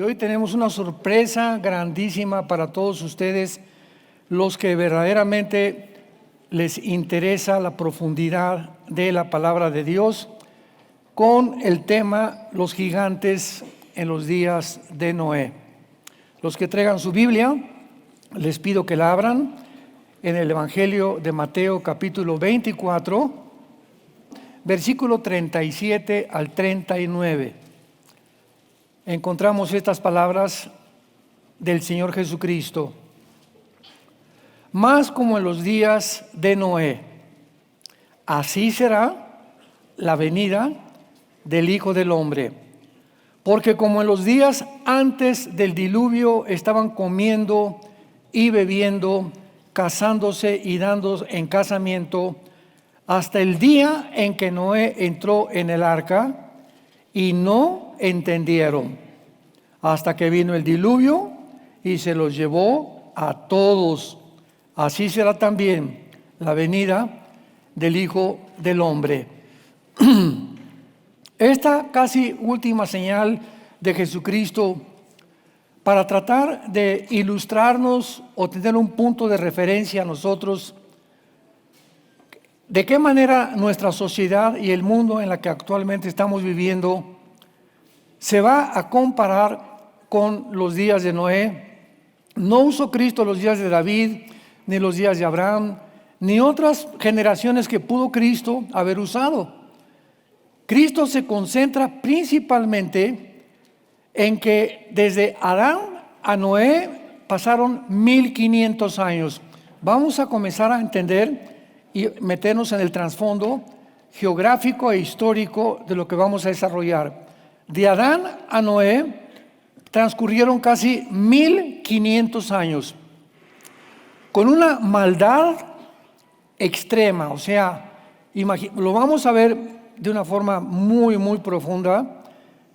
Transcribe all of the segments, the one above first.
Y hoy tenemos una sorpresa grandísima para todos ustedes, los que verdaderamente les interesa la profundidad de la palabra de Dios, con el tema Los gigantes en los días de Noé. Los que traigan su Biblia, les pido que la abran en el Evangelio de Mateo capítulo 24, versículo 37 al 39. Encontramos estas palabras del Señor Jesucristo. Más como en los días de Noé, así será la venida del Hijo del Hombre. Porque como en los días antes del diluvio estaban comiendo y bebiendo, casándose y dando en casamiento, hasta el día en que Noé entró en el arca, y no entendieron, hasta que vino el diluvio y se los llevó a todos. Así será también la venida del Hijo del Hombre. Esta casi última señal de Jesucristo, para tratar de ilustrarnos o tener un punto de referencia a nosotros, de qué manera nuestra sociedad y el mundo en la que actualmente estamos viviendo se va a comparar con los días de Noé. No usó Cristo los días de David, ni los días de Abraham, ni otras generaciones que pudo Cristo haber usado. Cristo se concentra principalmente en que desde Adán a Noé pasaron 1500 años. Vamos a comenzar a entender y meternos en el trasfondo geográfico e histórico de lo que vamos a desarrollar. De Adán a Noé transcurrieron casi 1500 años, con una maldad extrema. O sea, lo vamos a ver de una forma muy, muy profunda.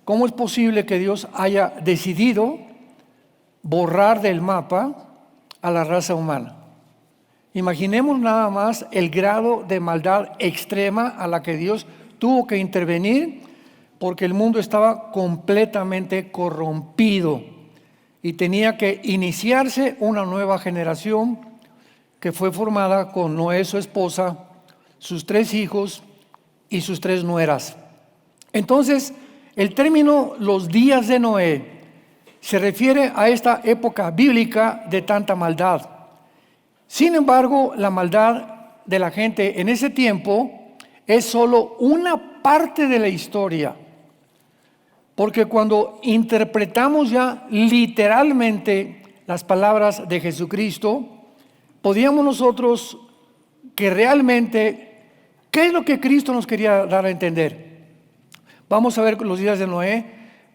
¿Cómo es posible que Dios haya decidido borrar del mapa a la raza humana? Imaginemos nada más el grado de maldad extrema a la que Dios tuvo que intervenir, porque el mundo estaba completamente corrompido y tenía que iniciarse una nueva generación que fue formada con Noé, su esposa, sus 3 hijos y sus 3 nueras. Entonces, el término los días de Noé se refiere a esta época bíblica de tanta maldad. Sin embargo, la maldad de la gente en ese tiempo es solo una parte de la historia, porque cuando interpretamos ya literalmente las palabras de Jesucristo, podíamos nosotros que realmente, ¿qué es lo que Cristo nos quería dar a entender? Vamos a ver los días de Noé,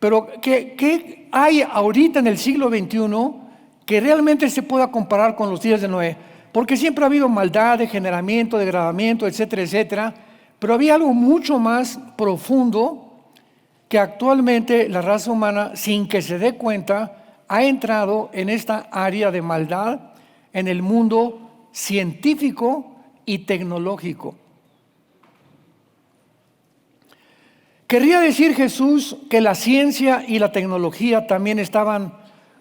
pero ¿qué hay ahorita en el siglo XXI que realmente se pueda comparar con los días de Noé? Porque siempre ha habido maldad, degeneramiento, degradamiento, etcétera, etcétera, pero había algo mucho más profundo que actualmente la raza humana, sin que se dé cuenta, ha entrado en esta área de maldad en el mundo científico y tecnológico. ¿Querría decir Jesús que la ciencia y la tecnología también estaban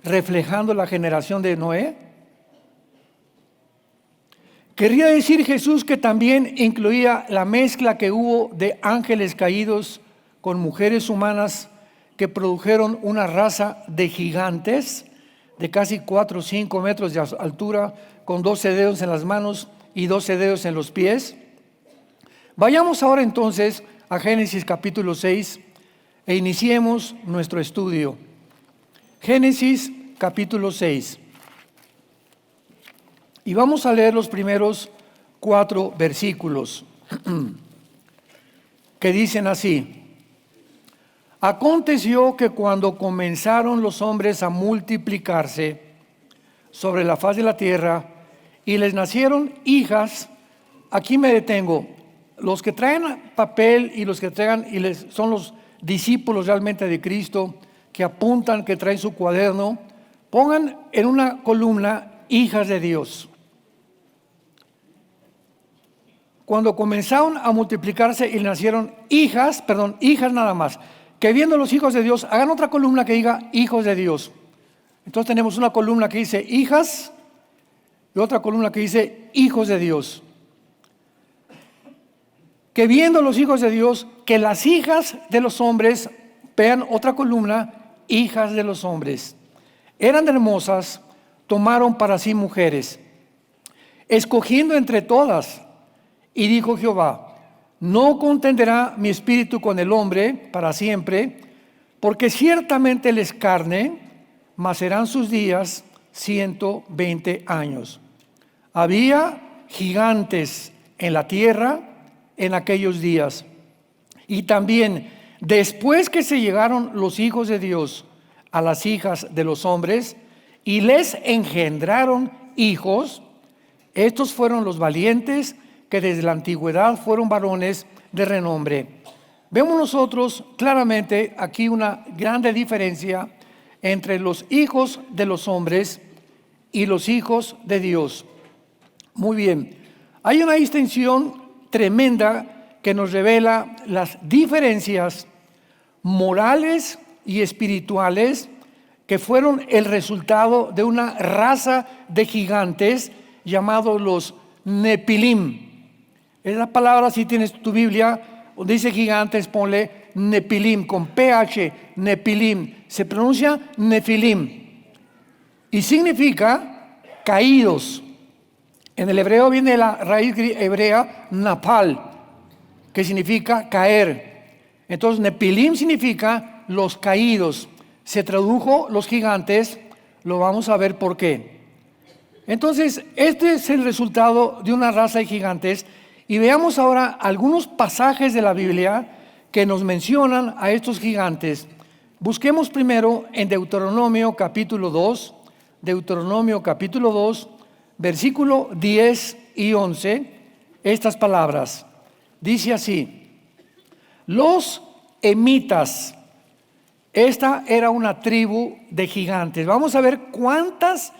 reflejando la generación de Noé? ¿Querría decir Jesús que también incluía la mezcla que hubo de ángeles caídos con mujeres humanas que produjeron una raza de gigantes de casi 4 o 5 metros de altura, con 12 dedos en las manos y 12 dedos en los pies? Vayamos ahora entonces a Génesis capítulo 6 e iniciemos nuestro estudio. Génesis capítulo 6. Y vamos a leer los primeros 4 versículos que dicen así: Aconteció que cuando comenzaron los hombres a multiplicarse sobre la faz de la tierra y les nacieron hijas, aquí me detengo. Los que traen papel y los que traigan, son los discípulos realmente de Cristo, que apuntan, que traen su cuaderno, pongan en una columna hijas de Dios. Cuando comenzaron a multiplicarse y nacieron hijas nada más. que viendo los hijos de Dios, hagan otra columna que diga hijos de Dios. Entonces tenemos una columna que dice hijas y otra columna que dice hijos de Dios. Que viendo los hijos de Dios, que las hijas de los hombres, vean otra columna, hijas de los hombres. Eran hermosas, tomaron para sí mujeres, escogiendo entre todas. Y dijo Jehová, no contenderá mi espíritu con el hombre para siempre, porque ciertamente él es carne, mas serán sus días 120 años. Había gigantes en la tierra en aquellos días. Y también, después que se llegaron los hijos de Dios a las hijas de los hombres, y les engendraron hijos, estos fueron los valientes que desde la antigüedad fueron varones de renombre. Vemos nosotros claramente aquí una grande diferencia entre los hijos de los hombres y los hijos de Dios. Muy bien, hay una distinción tremenda que nos revela las diferencias morales y espirituales que fueron el resultado de una raza de gigantes llamados los Nepilim. Esa palabra, si tienes tu Biblia, donde dice gigantes, ponle Nepilim, con PH, Nepilim. Se pronuncia Nefilim y significa caídos. En el hebreo viene la raíz hebrea napal, que significa caer. Entonces Nepilim significa los caídos. Se tradujo los gigantes, lo vamos a ver por qué. Entonces, este es el resultado de una raza de gigantes. Y veamos ahora algunos pasajes de la Biblia que nos mencionan a estos gigantes. Busquemos primero en Deuteronomio capítulo 2, versículo 10 y 11, estas palabras. Dice así: los emitas, esta era una tribu de gigantes. Vamos a ver cuántas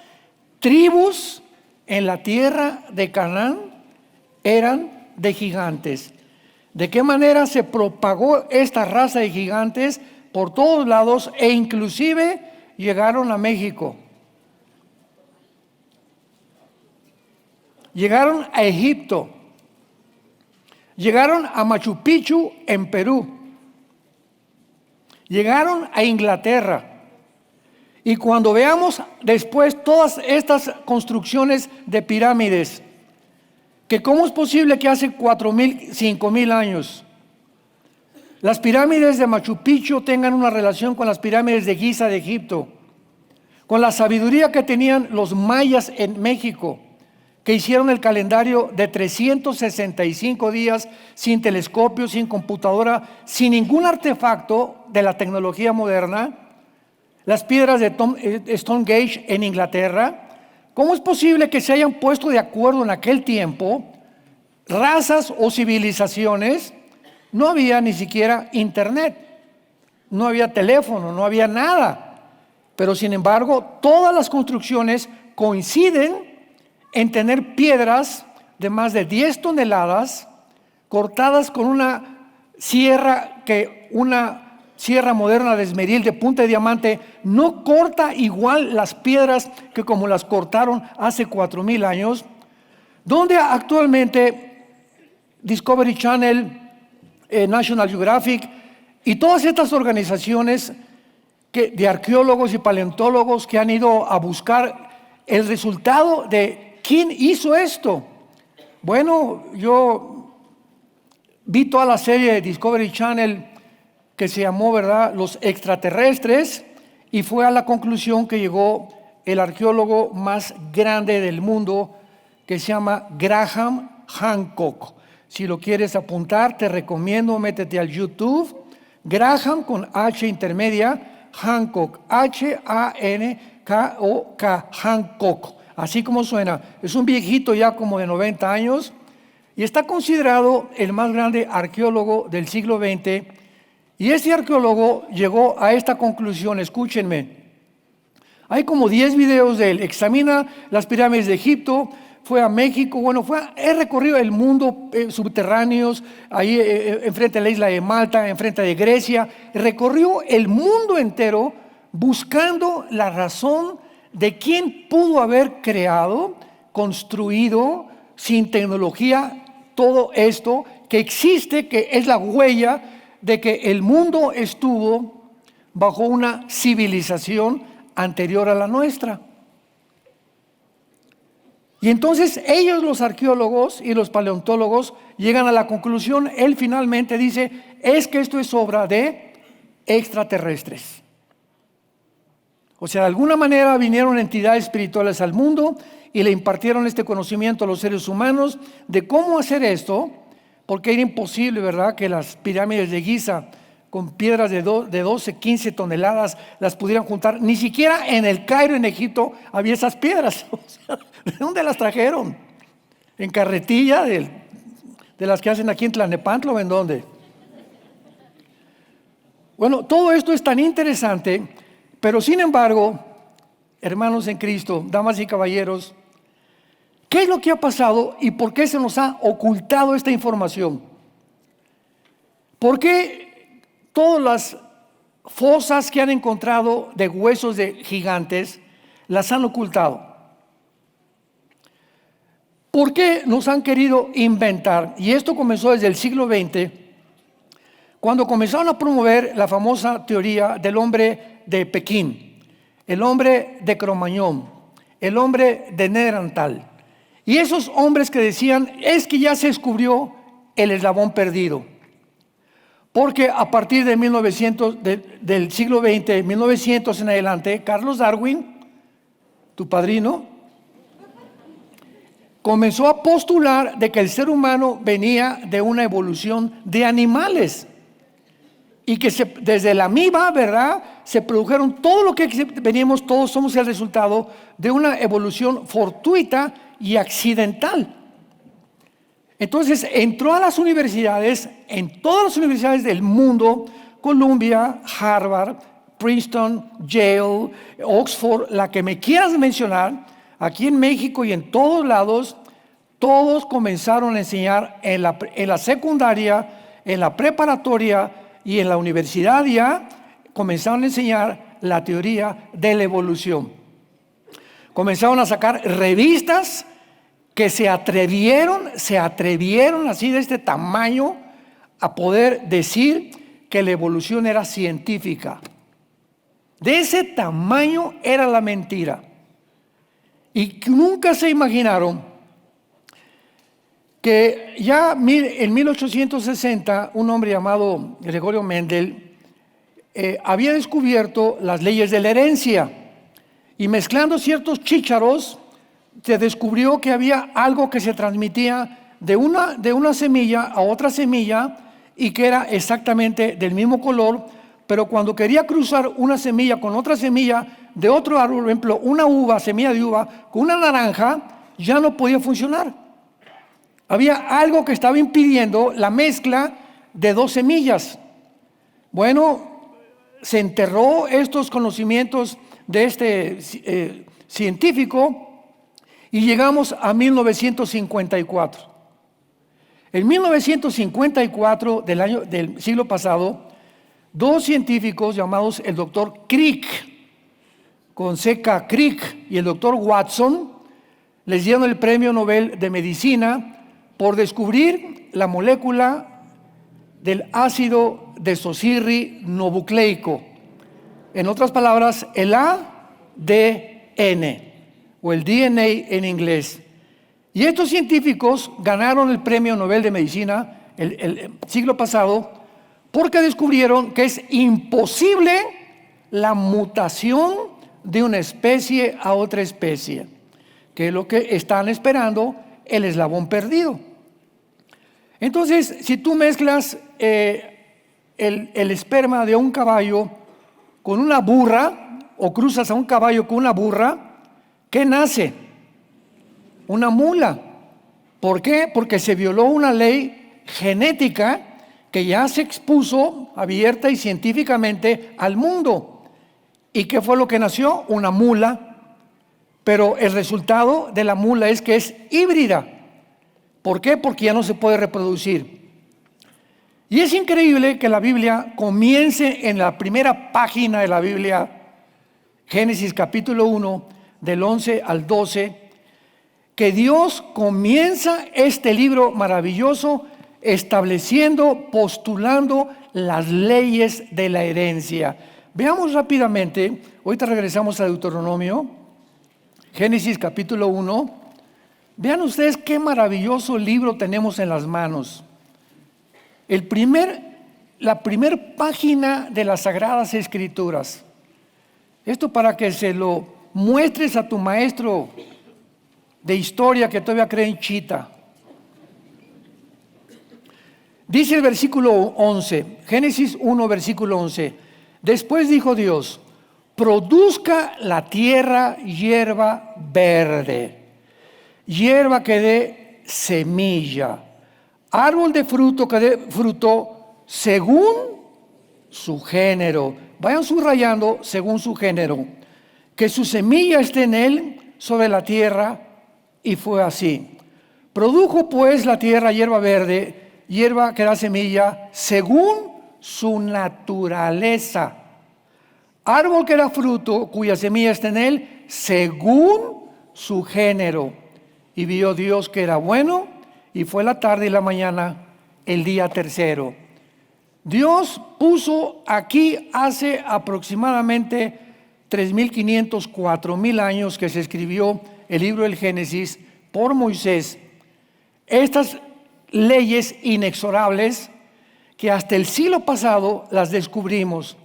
tribus en la tierra de Canaán eran de gigantes. De qué manera se propagó esta raza de gigantes por todos lados e inclusive llegaron a México. Llegaron a Egipto. Llegaron a Machu Picchu en Perú. Llegaron a Inglaterra. Y cuando veamos después todas estas construcciones de pirámides, que cómo es posible que hace 4,000, 5,000 años las pirámides de Machu Picchu tengan una relación con las pirámides de Giza de Egipto, con la sabiduría que tenían los mayas en México, que hicieron el calendario de 365 días sin telescopio, sin computadora, sin ningún artefacto de la tecnología moderna. Las piedras de Stonehenge en Inglaterra. ¿Cómo es posible que se hayan puesto de acuerdo en aquel tiempo razas o civilizaciones? No había ni siquiera internet, no había teléfono, no había nada. Pero sin embargo, todas las construcciones coinciden en tener piedras de más de 10 toneladas cortadas con una sierra moderna de esmeril de punta de diamante no corta igual las piedras que como las cortaron hace 4,000 años, donde actualmente Discovery Channel, National Geographic y todas estas organizaciones de arqueólogos y paleontólogos que han ido a buscar el resultado de quién hizo esto. Bueno, yo vi toda la serie de Discovery Channel que se llamó, ¿verdad?, Los extraterrestres, y fue a la conclusión que llegó el arqueólogo más grande del mundo, que se llama Graham Hancock. Si lo quieres apuntar, te recomiendo, métete al YouTube, Graham con H intermedia, Hancock, H-A-N-K-O-K, Hancock, así como suena. Es un viejito ya como de 90 años y está considerado el más grande arqueólogo del siglo XX. Y este arqueólogo llegó a esta conclusión, escúchenme. Hay como 10 videos de él, examina las pirámides de Egipto, fue a México, bueno, he recorrido el mundo, subterráneos, ahí enfrente de la isla de Malta, enfrente de Grecia, recorrió el mundo entero buscando la razón de quién pudo haber creado, construido, sin tecnología, todo esto que existe, que es la huella de que el mundo estuvo bajo una civilización anterior a la nuestra. Y entonces ellos, los arqueólogos y los paleontólogos, llegan a la conclusión, él finalmente dice, es que esto es obra de extraterrestres. O sea, de alguna manera vinieron entidades espirituales al mundo y le impartieron este conocimiento a los seres humanos de cómo hacer esto, porque era imposible, ¿verdad?, que las pirámides de Giza con piedras de 12, 15 toneladas las pudieran juntar. Ni siquiera en el Cairo, en Egipto, había esas piedras. O sea, ¿de dónde las trajeron? ¿En carretilla de las que hacen aquí en Tlalnepantla o en dónde? Bueno, todo esto es tan interesante, pero sin embargo, hermanos en Cristo, damas y caballeros, ¿qué es lo que ha pasado y por qué se nos ha ocultado esta información? ¿Por qué todas las fosas que han encontrado de huesos de gigantes las han ocultado? ¿Por qué nos han querido inventar? Y esto comenzó desde el siglo XX, cuando comenzaron a promover la famosa teoría del hombre de Pekín, el hombre de Cromañón, el hombre de Neandertal. Y esos hombres que decían, es que ya se descubrió el eslabón perdido. Porque a partir de 1900, del siglo XX, 1900 en adelante, Carlos Darwin, tu padrino, comenzó a postular de que el ser humano venía de una evolución de animales. Y que desde la amiba, ¿verdad?, se produjeron todo lo que venimos, todos somos el resultado de una evolución fortuita y accidental. Entonces entró a las universidades, en todas las universidades del mundo, Columbia, Harvard, Princeton, Yale, Oxford, la que me quieras mencionar, aquí en México y en todos lados, todos comenzaron a enseñar en la secundaria, en la preparatoria y en la universidad ya, comenzaron a enseñar la teoría de la evolución. Comenzaron a sacar revistas que se atrevieron así de este tamaño a poder decir que la evolución era científica. De ese tamaño era la mentira. Y nunca se imaginaron que ya en 1860 un hombre llamado Gregorio Mendel había descubierto las leyes de la herencia y mezclando ciertos chícharos se descubrió que había algo que se transmitía de una semilla a otra semilla y que era exactamente del mismo color, pero cuando quería cruzar una semilla con otra semilla de otro árbol, por ejemplo, una uva, semilla de uva, con una naranja, ya no podía funcionar. Había algo que estaba impidiendo la mezcla de dos semillas. Bueno, se enterró estos conocimientos de este científico y llegamos a 1954. En 1954 del siglo pasado, dos científicos llamados el doctor Crick, con CK Crick, y el doctor Watson, les dieron el premio Nobel de Medicina por descubrir la molécula del ácido desoxirribonucleico. En otras palabras, el ADN o el DNA en inglés. Y estos científicos ganaron el premio Nobel de Medicina el siglo pasado porque descubrieron que es imposible la mutación de una especie a otra especie, que es lo que están esperando, el eslabón perdido. Entonces, si tú mezclas el esperma de un caballo con una burra o cruzas a un caballo con una burra, ¿qué nace? Una mula. ¿Por qué? Porque se violó una ley genética que ya se expuso abierta y científicamente al mundo. ¿Y qué fue lo que nació? Una mula. Pero el resultado de la mula es que es híbrida. ¿Por qué? Porque ya no se puede reproducir. Y es increíble que la Biblia comience en la primera página de la Biblia, Génesis capítulo 1, del 11 al 12, que Dios comienza este libro maravilloso estableciendo, postulando las leyes de la herencia. Veamos rápidamente, ahorita regresamos a Deuteronomio, Génesis capítulo 1. Vean ustedes qué maravilloso libro tenemos en las manos. La primer página de las Sagradas Escrituras. Esto para que se lo muestres a tu maestro de historia que todavía cree en Chita. Dice el versículo 11, Génesis 1, versículo 11. Después dijo Dios: produzca la tierra hierba verde, hierba que dé semilla, árbol de fruto que dé fruto según su género. Vayan subrayando según su género. Que su semilla esté en él sobre la tierra. Y fue así. Produjo pues la tierra hierba verde, hierba que da semilla, según su naturaleza. Árbol que da fruto, cuya semilla está en él, según su género. Y vio Dios que era bueno, y fue la tarde y la mañana, el día tercero. Dios puso aquí hace aproximadamente 3,500, 4,000 años que se escribió el libro del Génesis por Moisés, estas leyes inexorables que hasta el siglo pasado las descubrimos.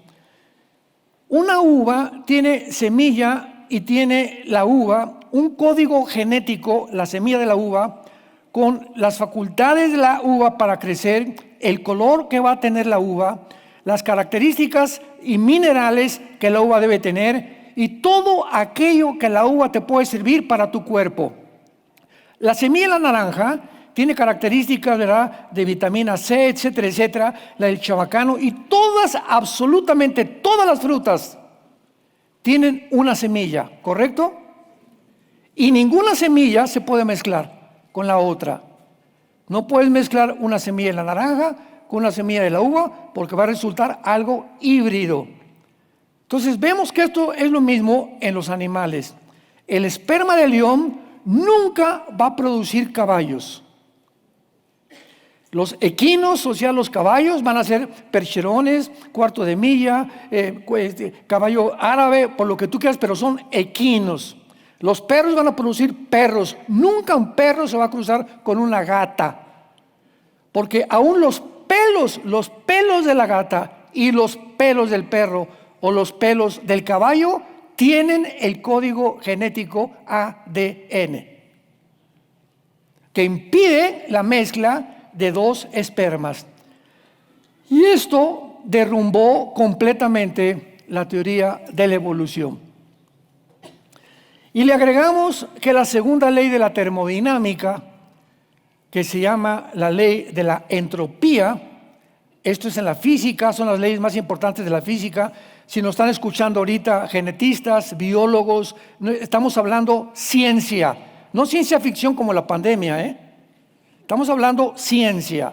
Una uva tiene semilla y tiene la uva un código genético, la semilla de la uva, con las facultades de la uva para crecer, el color que va a tener la uva, las características y minerales que la uva debe tener y todo aquello que la uva te puede servir para tu cuerpo. La semilla de la naranja tiene características, ¿verdad?, de vitamina C, etcétera, etcétera, la del chabacano, y todas, absolutamente todas las frutas tienen una semilla, ¿correcto? Y ninguna semilla se puede mezclar con la otra. No puedes mezclar una semilla de la naranja con una semilla de la uva porque va a resultar algo híbrido. Entonces vemos que esto es lo mismo en los animales. El esperma de león nunca va a producir caballos. Los equinos, o sea, los caballos, van a ser percherones, cuarto de milla, caballo árabe, por lo que tú quieras, pero son equinos. Los perros van a producir perros. Nunca un perro se va a cruzar con una gata. Porque aún los pelos de la gata y los pelos del perro o los pelos del caballo tienen el código genético ADN que impide la mezcla de dos espermas. Y esto derrumbó completamente la teoría de la evolución. Y le agregamos que la segunda ley de la termodinámica, que se llama la ley de la entropía, esto es en la física, son las leyes más importantes de la física. Si nos están escuchando ahorita genetistas, biólogos, estamos hablando ciencia, no ciencia ficción como la pandemia, Estamos hablando ciencia.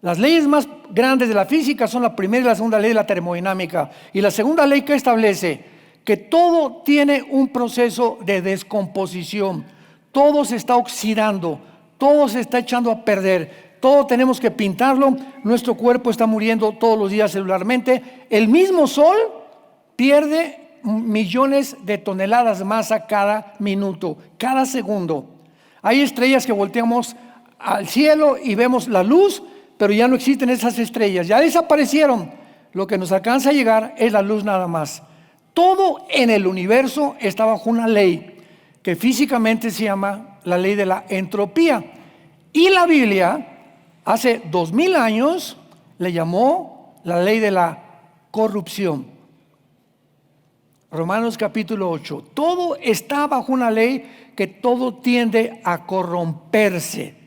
Las leyes más grandes de la física son la primera y la segunda ley de la termodinámica. Y la segunda ley que establece que todo tiene un proceso de descomposición, todo se está oxidando, todo se está echando a perder, todo tenemos que pintarlo, nuestro cuerpo está muriendo todos los días celularmente. El mismo sol pierde millones de toneladas de masa cada minuto, cada segundo. Hay estrellas que volteamos al cielo y vemos la luz, pero ya no existen esas estrellas, ya desaparecieron. Lo que nos alcanza a llegar es la luz nada más. Todo en el universo está bajo una ley que físicamente se llama la ley de la entropía. Y la Biblia, hace 2000 años, le llamó la ley de la corrupción. Romanos capítulo 8. Todo está bajo una ley que todo tiende a corromperse.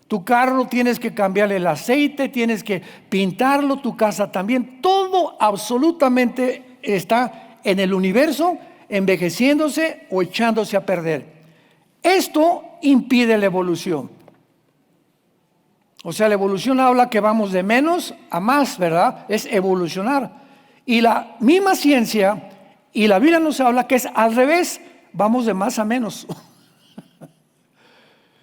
Tu carro tienes que cambiarle el aceite, tienes que pintarlo, tu casa también. Todo absolutamente está en el universo envejeciéndose o echándose a perder. Esto impide la evolución. O sea, la evolución habla que vamos de menos a más, ¿verdad? Es evolucionar. Y la misma ciencia y la Biblia nos habla que es al revés, vamos de más a menos.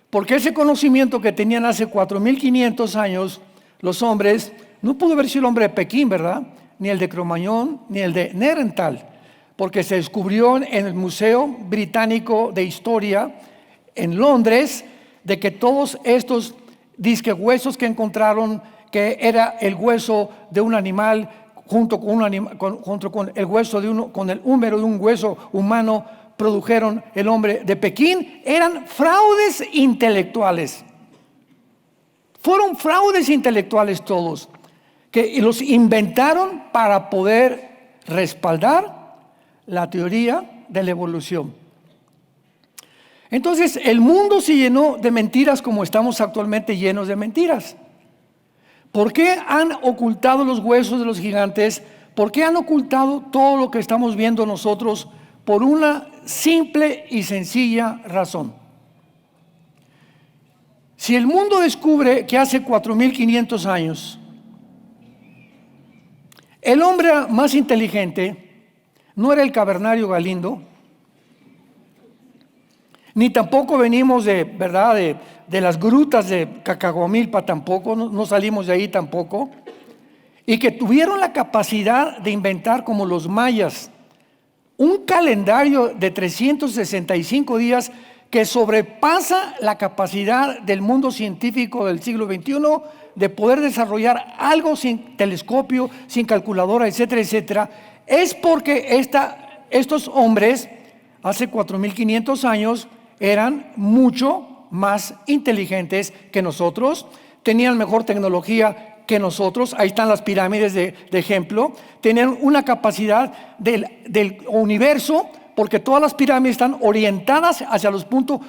Porque ese conocimiento que tenían hace 4.500 años los hombres, no pudo haber sido el hombre de Pekín, ¿verdad? Ni el de Cromañón, ni el de Neandertal, porque se descubrió en el Museo Británico de Historia en Londres de que todos estos disque huesos que encontraron, que era el hueso de un animal junto con el hueso de uno, con el húmero de un hueso humano, produjeron el hombre de Pekín, eran fraudes intelectuales. Fueron fraudes intelectuales todos, que los inventaron para poder respaldar la teoría de la evolución. Entonces, el mundo se llenó de mentiras como estamos actualmente llenos de mentiras. ¿Por qué han ocultado los huesos de los gigantes? ¿Por qué han ocultado todo lo que estamos viendo nosotros? Por una simple y sencilla razón. Si el mundo descubre que hace 4.500 años el hombre más inteligente no era el cavernario Galindo, ni tampoco venimos de las grutas de Cacahuamilpa tampoco, no salimos de ahí tampoco, y que tuvieron la capacidad de inventar como los mayas un calendario de 365 días que sobrepasa la capacidad del mundo científico del siglo XXI de poder desarrollar algo sin telescopio, sin calculadora, etcétera, etcétera, es porque estos hombres hace 4.500 años eran mucho más inteligentes que nosotros, tenían mejor tecnología que nosotros. Ahí están las pirámides de ejemplo. Tenían una capacidad del universo, porque todas las pirámides están orientadas hacia los puntos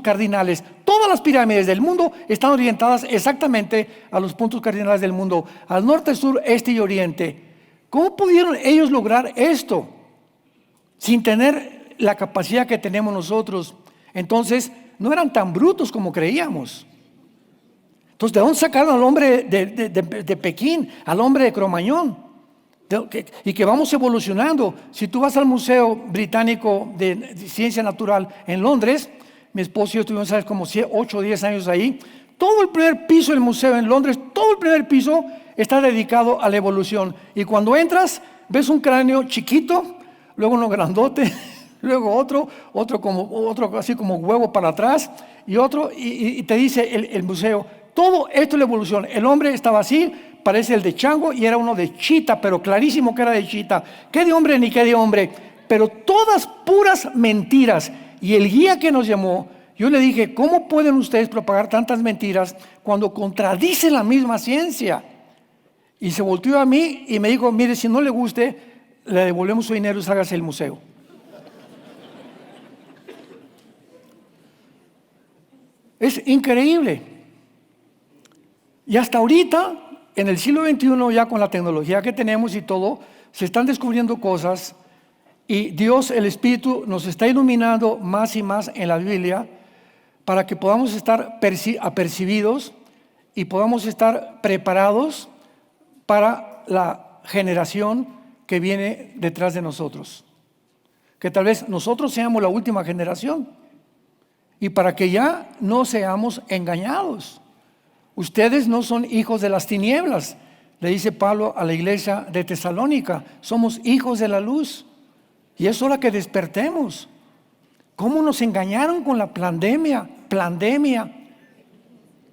cardinales. Todas las pirámides del mundo están orientadas exactamente a los puntos cardinales del mundo, al norte, sur, este y oriente. ¿Cómo pudieron ellos lograr esto sin tener la capacidad que tenemos nosotros? Entonces, no eran tan brutos como creíamos. Entonces, ¿de dónde sacaron al hombre de Pekín, al hombre de Cromañón? Y que vamos evolucionando. Si tú vas al Museo Británico de Ciencia Natural en Londres, mi esposo y yo estuvimos hace como 8 o 10 años ahí, todo el primer piso del museo en Londres, todo el primer piso está dedicado a la evolución. Y cuando entras, ves un cráneo chiquito, luego uno grandote, luego otro así como huevo para atrás, y otro, y te dice el museo, todo esto es la evolución. El hombre estaba así, parece el de chango, y era uno de chita, pero clarísimo que era de chita. ¿Qué de hombre ni qué de hombre? Pero todas puras mentiras. Y el guía que nos llamó, yo le dije, ¿cómo pueden ustedes propagar tantas mentiras cuando contradicen la misma ciencia? Y se volteó a mí y me dijo, mire, si no le guste, le devolvemos su dinero y ságase del museo. Es increíble. Y hasta ahorita, en el siglo XXI, ya con la tecnología que tenemos y todo, se están descubriendo cosas, y Dios, el Espíritu, nos está iluminando más y más en la Biblia para que podamos estar apercibidos y podamos estar preparados para la generación que viene detrás de nosotros. Que tal vez nosotros seamos la última generación, y para que ya no seamos engañados. Ustedes no son hijos de las tinieblas, le dice Pablo a la iglesia de Tesalónica. Somos hijos de la luz, y es hora que despertemos. ¿Cómo nos engañaron con la pandemia?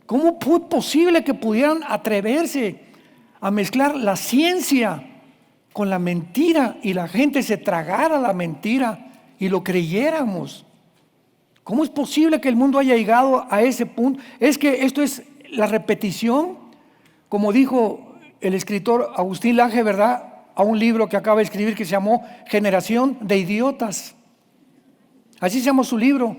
¿Cómo fue posible que pudieran atreverse a mezclar la ciencia con la mentira y la gente se tragara la mentira y lo creyéramos? ¿Cómo es posible que el mundo haya llegado a ese punto? Es que esto es la repetición, como dijo el escritor Agustín Laje, ¿verdad?, a un libro que acaba de escribir que se llamó Generación de Idiotas. Así se llama su libro.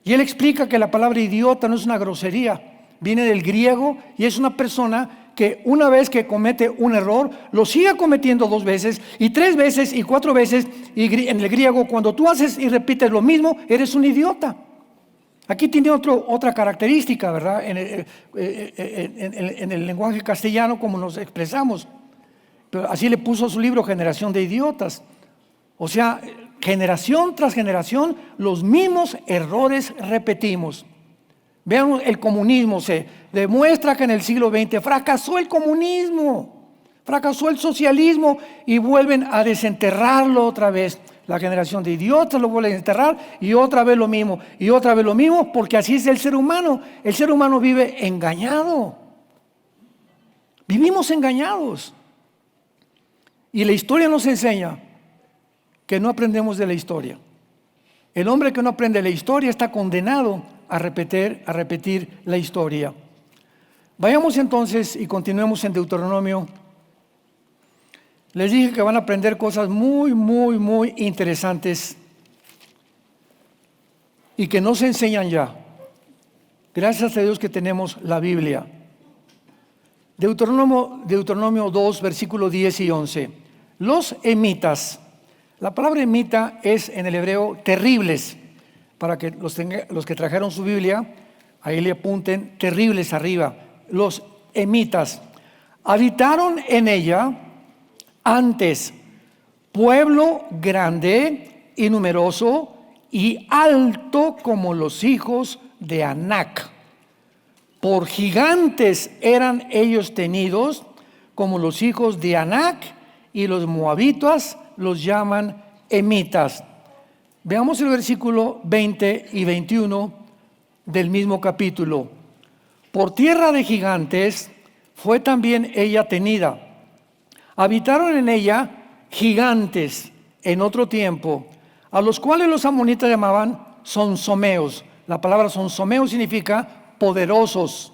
Y él explica que la palabra idiota no es una grosería, viene del griego y es una persona que una vez que comete un error, lo siga cometiendo 2 veces, y 3 veces, y 4 veces. Y en el griego, cuando tú haces y repites lo mismo, eres un idiota. Aquí tiene otra característica, ¿verdad? En el lenguaje castellano, como nos expresamos. Pero así le puso su libro, Generación de Idiotas. O sea, generación tras generación, los mismos errores repetimos. Vean, el comunismo, se demuestra que en el siglo XX fracasó el comunismo, fracasó el socialismo, y vuelven a desenterrarlo otra vez. La generación de idiotas lo vuelven a enterrar, y otra vez lo mismo, y otra vez lo mismo, porque así es el ser humano. El ser humano vive engañado. Vivimos engañados. Y la historia nos enseña que no aprendemos de la historia. El hombre que no aprende la historia está condenado a repetir la historia. Vayamos entonces y continuemos en Deuteronomio. Les dije que van a aprender cosas muy, muy, muy interesantes y que no se enseñan ya. Gracias a Dios que tenemos la Biblia. Deuteronomio 2, versículos 10 y 11. Los emitas. La palabra emita es en el hebreo terribles. Para que los que trajeron su Biblia, ahí le apunten terribles arriba. Los emitas habitaron en ella antes, pueblo grande y numeroso y alto como los hijos de Anac. Por gigantes eran ellos tenidos como los hijos de Anac, y los moabitas los llaman emitas. Veamos el versículo 20 y 21 del mismo capítulo. Por tierra de gigantes fue también ella tenida. Habitaron en ella gigantes en otro tiempo, a los cuales los amonitas llamaban sonsomeos. La palabra sonsomeo significa poderosos.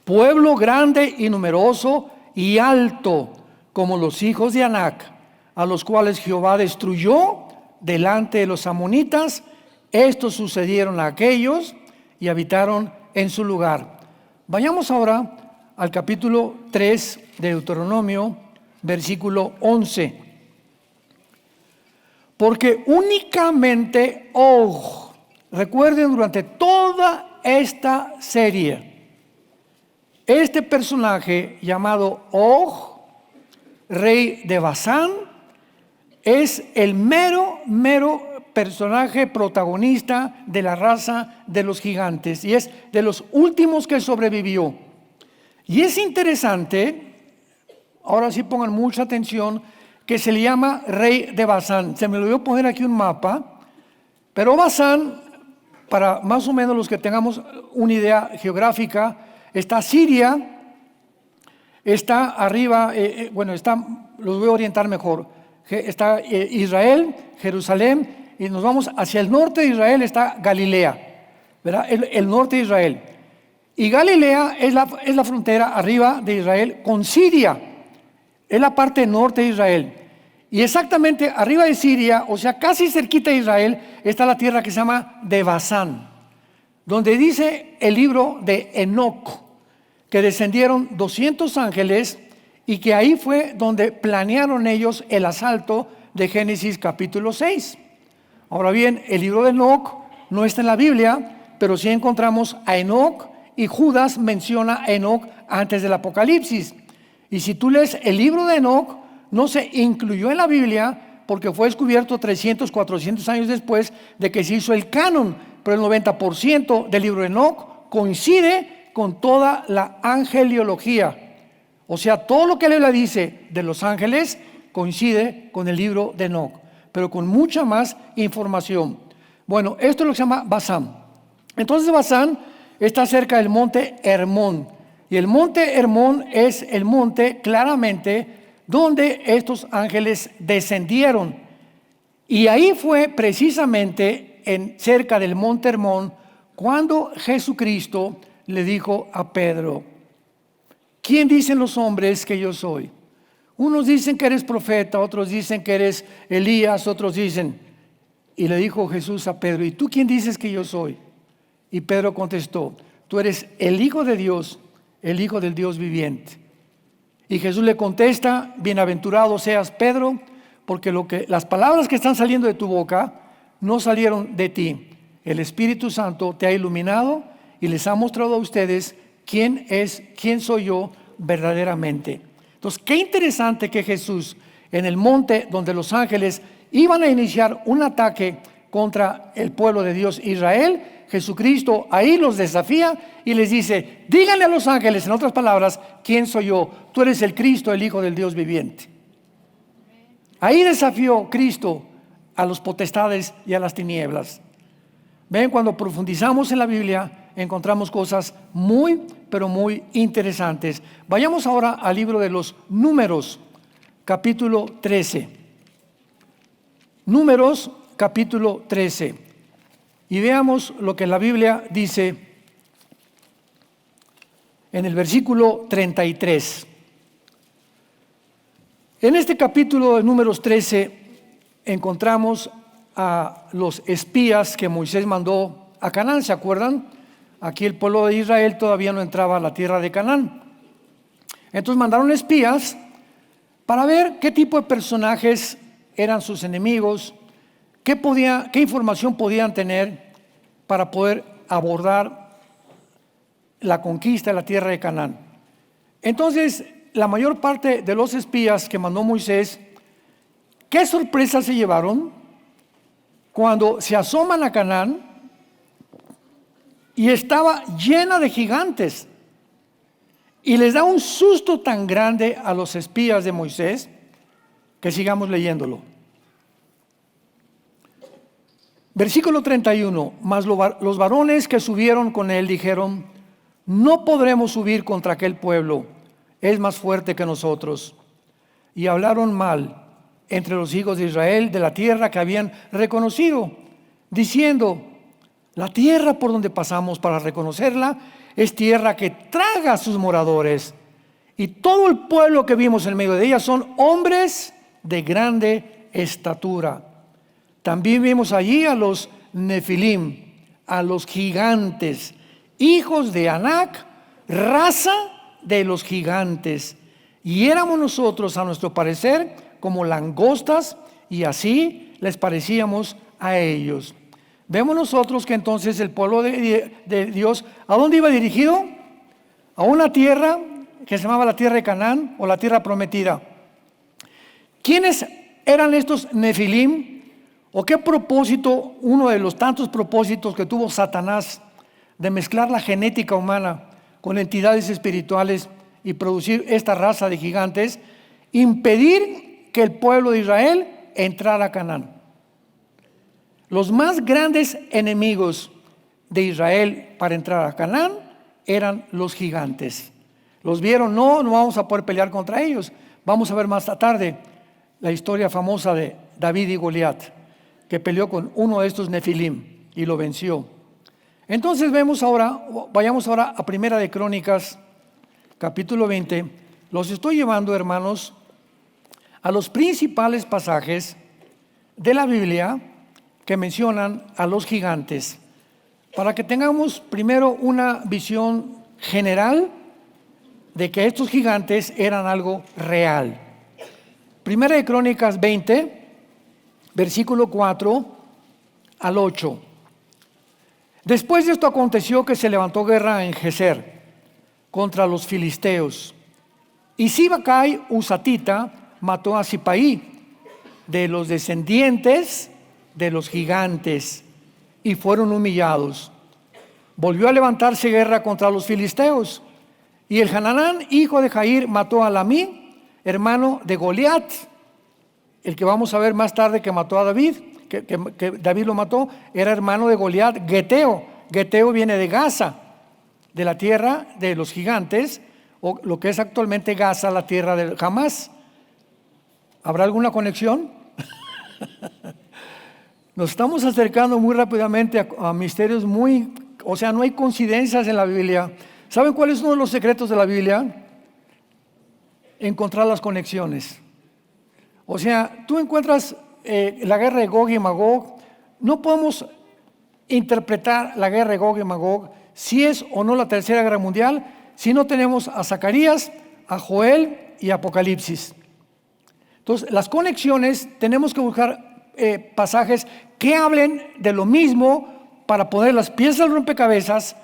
Pueblo grande y numeroso y alto como los hijos de Anac, a los cuales Jehová destruyó delante de los amonitas. Estos sucedieron a aquellos y habitaron en su lugar. Vayamos ahora al capítulo 3 de Deuteronomio, versículo 11. Porque únicamente Og, recuerden, durante toda esta serie, este personaje llamado Og, rey de Basán, es el mero personaje protagonista de la raza de los gigantes, y es de los últimos que sobrevivió. Y es interesante, ahora sí pongan mucha atención, que se le llama rey de Basán. Se me lo voy a poner aquí un mapa, pero Basán, para más o menos los que tengamos una idea geográfica, está Siria, está arriba, los voy a orientar mejor. Está Israel, Jerusalén, y nos vamos hacia el norte de Israel, está Galilea, ¿verdad? El norte de Israel. Y Galilea es la frontera arriba de Israel con Siria, es la parte norte de Israel. Y exactamente arriba de Siria, o sea, casi cerquita de Israel, está la tierra que se llama de Basán, donde dice el libro de Enoc que descendieron 200 ángeles, y que ahí fue donde planearon ellos el asalto de Génesis capítulo 6. Ahora bien, el libro de Enoc no está en la Biblia, pero sí encontramos a Enoc, y Judas menciona a Enoc antes del Apocalipsis. Y si tú lees el libro de Enoc, no se incluyó en la Biblia porque fue descubierto 300, 400 años después de que se hizo el canon, pero el 90% del libro de Enoc coincide con toda la angeliología. O sea, todo lo que la Biblia dice de los ángeles coincide con el libro de Enoc, pero con mucha más información. Bueno, esto es lo que se llama Basán. Entonces Basán está cerca del monte Hermón, y el monte Hermón es el monte claramente donde estos ángeles descendieron. Y ahí fue precisamente cerca del monte Hermón cuando Jesucristo le dijo a Pedro: ¿quién dicen los hombres que yo soy? Unos dicen que eres profeta, otros dicen que eres Elías, otros dicen. Y le dijo Jesús a Pedro: ¿y tú quién dices que yo soy? Y Pedro contestó: tú eres el Hijo de Dios, el Hijo del Dios viviente. Y Jesús le contesta: bienaventurado seas, Pedro, porque las palabras que están saliendo de tu boca no salieron de ti. El Espíritu Santo te ha iluminado y les ha mostrado a ustedes quién soy yo verdaderamente. Entonces, qué interesante que Jesús, en el monte donde los ángeles iban a iniciar un ataque contra el pueblo de Dios, Israel, Jesucristo ahí los desafía y les dice: díganle a los ángeles, en otras palabras, quién soy yo. Tú eres el Cristo, el Hijo del Dios viviente. Ahí desafió Cristo a los potestades y a las tinieblas. Ven, cuando profundizamos en la Biblia encontramos cosas muy, pero muy interesantes. Vayamos ahora al libro de los Números, capítulo 13. Números, capítulo 13. Y veamos lo que la Biblia dice en el versículo 33. En este capítulo de Números 13 encontramos a los espías que Moisés mandó a Canaán. ¿Se acuerdan? Aquí el pueblo de Israel todavía no entraba a la tierra de Canaán. Entonces mandaron espías para ver qué tipo de personajes eran sus enemigos, qué información podían tener para poder abordar la conquista de la tierra de Canaán. Entonces, la mayor parte de los espías que mandó Moisés, ¿qué sorpresa se llevaron cuando se asoman a Canaán y estaba llena de gigantes? Y les da un susto tan grande a los espías de Moisés que sigamos leyéndolo. Versículo 31. Mas los varones que subieron con él dijeron: no podremos subir contra aquel pueblo, es más fuerte que nosotros. Y hablaron mal entre los hijos de Israel de la tierra que habían reconocido, diciendo: la tierra por donde pasamos para reconocerla es tierra que traga a sus moradores, y todo el pueblo que vimos en medio de ella son hombres de grande estatura. También vimos allí a los Nefilim, a los gigantes, hijos de Anac, raza de los gigantes, y éramos nosotros, a nuestro parecer, como langostas, y así les parecíamos a ellos. Vemos nosotros que entonces el pueblo de Dios, ¿a dónde iba dirigido? A una tierra que se llamaba la tierra de Canaán, o la tierra prometida. ¿Quiénes eran estos Nefilim? ¿O qué propósito, uno de los tantos propósitos que tuvo Satanás de mezclar la genética humana con entidades espirituales y producir esta raza de gigantes? Impedir que el pueblo de Israel entrara a Canaán. Los más grandes enemigos de Israel para entrar a Canaán eran los gigantes. Los vieron: no vamos a poder pelear contra ellos. Vamos a ver más tarde la historia famosa de David y Goliat, que peleó con uno de estos Nefilim y lo venció. Entonces vayamos ahora a Primera de Crónicas, capítulo 20. Los estoy llevando, hermanos, a los principales pasajes de la Biblia que mencionan a los gigantes, para que tengamos primero una visión general de que estos gigantes eran algo real. Primera de Crónicas 20, versículo 4 al 8. Después de esto aconteció que se levantó guerra en Geser contra los filisteos, y Sibacai Husatita mató a Sipaí, de los descendientes de los gigantes, y fueron humillados. Volvió a levantarse guerra contra los filisteos, y el Hananán, hijo de Jair, mató a Lamí, hermano de Goliat, el que vamos a ver más tarde que mató a David, que David lo mató, era hermano de Goliat, Geteo. Geteo viene de Gaza, de la tierra de los gigantes, o lo que es actualmente Gaza, la tierra de Hamás. ¿Habrá alguna conexión? Nos estamos acercando muy rápidamente a misterios no hay coincidencias en la Biblia. ¿Saben cuál es uno de los secretos de la Biblia? Encontrar las conexiones. O sea, tú encuentras la guerra de Gog y Magog. No podemos interpretar la guerra de Gog y Magog, si es o no la tercera guerra mundial, si no tenemos a Zacarías, a Joel y Apocalipsis? Entonces, las conexiones, tenemos que buscar pasajes que hablen de lo mismo para poner las piezas del rompecabezas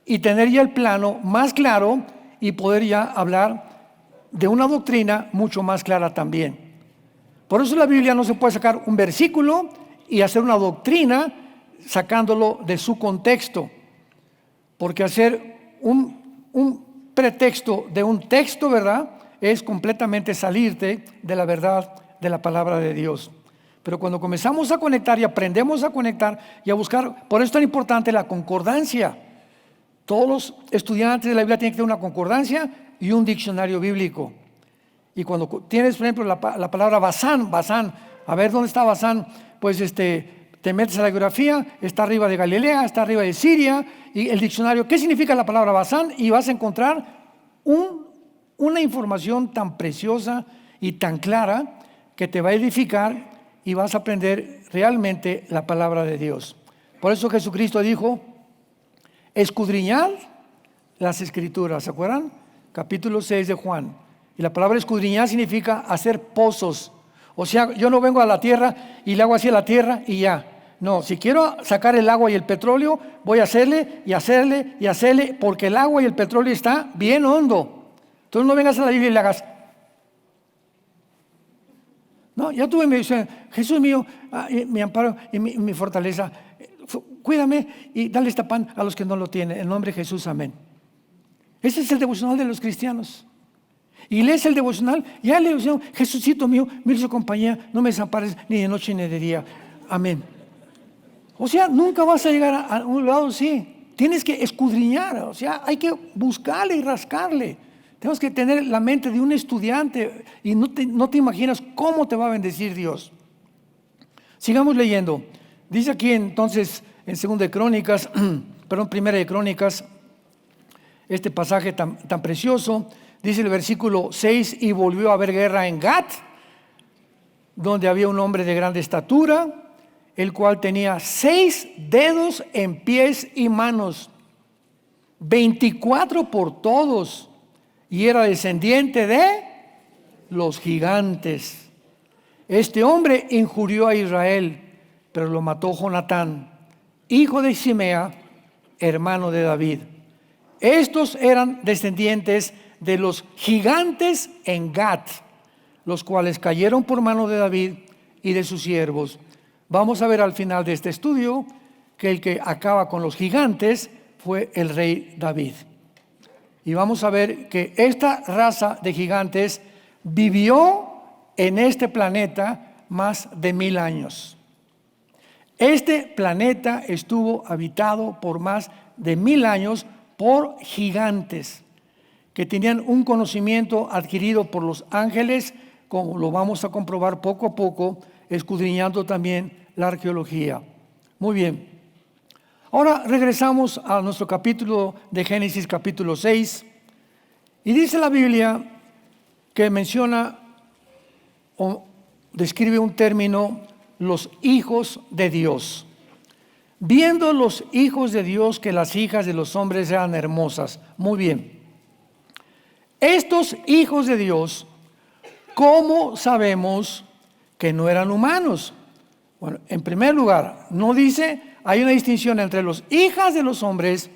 y tener ya el plano más claro y poder ya hablar de una doctrina mucho más clara también. Por eso la Biblia no se puede sacar un versículo y hacer una doctrina sacándolo de su contexto, porque hacer un pretexto de un texto, ¿verdad?, es completamente salirte de la verdad de la palabra de Dios. Pero cuando comenzamos a conectar y aprendemos a conectar y a buscar, por eso es tan importante la concordancia. Todos los estudiantes de la Biblia tienen que tener una concordancia y un diccionario bíblico. Y cuando tienes, por ejemplo, la palabra Basán, a ver dónde está Basán, pues te metes a la geografía, está arriba de Galilea, está arriba de Siria, y el diccionario, ¿qué significa la palabra Basán? Y vas a encontrar una información tan preciosa y tan clara que te va a edificar y vas a aprender realmente la palabra de Dios. Por eso Jesucristo dijo, escudriñad las Escrituras, ¿se acuerdan? Capítulo 6 de Juan. Y la palabra escudriñar significa hacer pozos. O sea, yo no vengo a la tierra y le hago así a la tierra y ya. No, si quiero sacar el agua y el petróleo, voy a hacerle y hacerle y hacerle, porque el agua y el petróleo está bien hondo. Entonces no vengas a la Biblia y le hagas. No, ya tuve mi visión. Jesús mío, mi amparo y mi fortaleza. Cuídame y dale este pan a los que no lo tienen. En nombre de Jesús, amén. Ese es el devocional de los cristianos. Y lees el devocional, ya le digo, Jesucito mío, mil su compañía, no me desampares ni de noche ni de día. Amén. O sea, nunca vas a llegar a un lado así. Tienes que escudriñar, o sea, hay que buscarle y rascarle. Tenemos que tener la mente de un estudiante y no te imaginas cómo te va a bendecir Dios. Sigamos leyendo. Dice aquí entonces en 2 de Crónicas, perdón, 1 de Crónicas, este pasaje tan precioso. Dice el versículo 6, y volvió a haber guerra en Gat, donde había un hombre de grande estatura, el cual tenía 6 dedos en pies y manos, 24 por todos, y era descendiente de los gigantes. Este hombre injurió a Israel, pero lo mató Jonatán, hijo de Simea, hermano de David. Estos eran descendientes de los gigantes en Gat, los cuales cayeron por mano de David y de sus siervos. Vamos a ver al final de este estudio que el que acaba con los gigantes fue el rey David. Y vamos a ver que esta raza de gigantes vivió en este planeta más de 1000 años. Este planeta estuvo habitado por más de 1000 años por gigantes que tenían un conocimiento adquirido por los ángeles, como lo vamos a comprobar poco a poco, escudriñando también la arqueología. Muy bien. Ahora regresamos a nuestro capítulo de Génesis, capítulo 6, y dice la Biblia que menciona o describe un término, los hijos de Dios. Viendo los hijos de Dios que las hijas de los hombres eran hermosas. Muy bien. Estos hijos de Dios, ¿cómo sabemos que no eran humanos? Bueno, en primer lugar, no dice, hay una distinción entre los hijas de los hombres,